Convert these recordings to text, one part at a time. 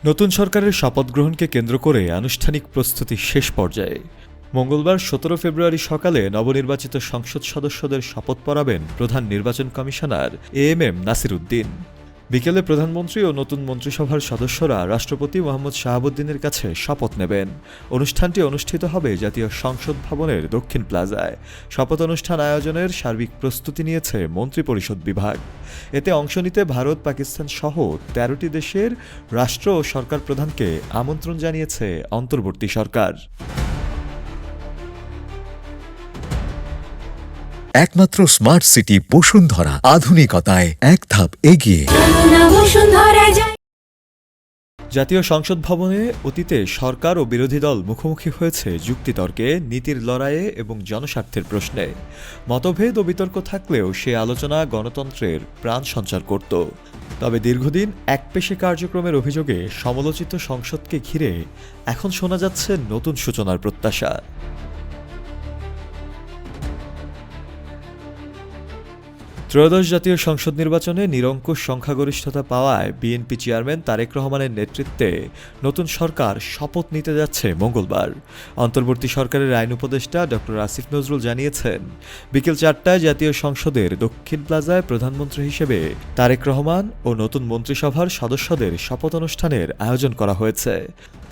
নতুন সরকারের শপথ গ্রহণকে কেন্দ্র করে আনুষ্ঠানিক প্রস্তুতি শেষ পর্যায়ে। মঙ্গলবার ১৭ ফেব্রুয়ারি সকালে নবনির্বাচিত সংসদ সদস্যদের শপথ পড়াবেন প্রধান নির্বাচন কমিশনার এএমএম নাসির উদ্দিন। বিকেলে প্রধানমন্ত্রী ও নতুন মন্ত্রিসভার সদস্যরা রাষ্ট্রপতি মোহাম্মদ শাহাবুদ্দিনের কাছে শপথ নেবেন। অনুষ্ঠানটি অনুষ্ঠিত হবে জাতীয় সংসদ ভবনের দক্ষিণ প্লাজায়। শপথ অনুষ্ঠান আয়োজনের সার্বিক প্রস্তুতি নিয়েছে মন্ত্রিপরিষদ বিভাগ। এতে অংশ নিতে ভারত, পাকিস্তান সহ ১৩টি দেশের রাষ্ট্র ও সরকার প্রধানকে আমন্ত্রণ জানিয়েছে অন্তর্বর্তী সরকার। একমাত্র স্মার্ট সিটি বসুন্ধরা, আধুনিকতায় এক ধাপ এগিয়ে। জাতীয় সংসদ ভবনে অতীতে সরকার ও বিরোধী দল মুখোমুখি হয়েছে যুক্তিতর্কে, নীতির লড়াইয়ে এবং জনস্বার্থের প্রশ্নে। মতভেদ ও বিতর্ক থাকলেও সে আলোচনা গণতন্ত্রের প্রাণ সঞ্চার করত। তবে দীর্ঘদিন একপেশে কার্যক্রমের অভিযোগে সমালোচিত সংসদকে ঘিরে এখন শোনা যাচ্ছে নতুন সূচনার প্রত্যাশা। ত্রয়োদশ জাতীয় সংসদ নির্বাচনে নিরঙ্কুশ সংখ্যাগরিষ্ঠতা পাওয়ায় বিএনপি চেয়ারম্যান তারেক রহমানের নেতৃত্বে নতুন সরকার শপথ নিতে যাচ্ছে মঙ্গলবার। অন্তর্বর্তী সরকারের আইন উপদেষ্টা ড আসিফ নজরুল জানিয়েছেন, বিকেল ৪টায় জাতীয় সংসদের দক্ষিণ প্লাজায় প্রধানমন্ত্রী হিসেবে তারেক রহমান ও নতুন মন্ত্রিসভার সদস্যদের শপথ অনুষ্ঠানের আয়োজন করা হয়েছে।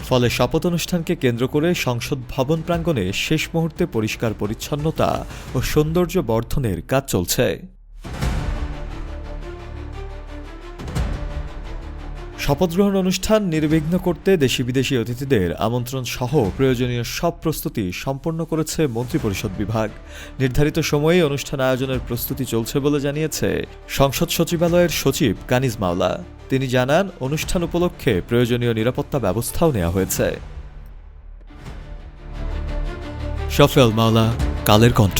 ফলে শপথ অনুষ্ঠানকে কেন্দ্র করে সংসদ ভবন প্রাঙ্গণে শেষ মুহূর্তে পরিষ্কার পরিচ্ছন্নতা ও সৌন্দর্য বর্ধনের কাজ চলছে। শপথগ্রহণ অনুষ্ঠান নির্বিঘ্ন করতে দেশি বিদেশি অতিথিদের আমন্ত্রণ সহ প্রয়োজনীয় সব প্রস্তুতি সম্পন্ন করেছে মন্ত্রিপরিষদ বিভাগ। নির্ধারিত সময়ে অনুষ্ঠান আয়োজনের প্রস্তুতি চলছে বলে জানিয়েছে সংসদ সচিবালয়ের সচিব কানিজ মাওলা। তিনি জানান, অনুষ্ঠান উপলক্ষে প্রয়োজনীয় নিরাপত্তা ব্যবস্থাও নেওয়া হয়েছে। শফিউল মাওলা, কালের কণ্ঠ।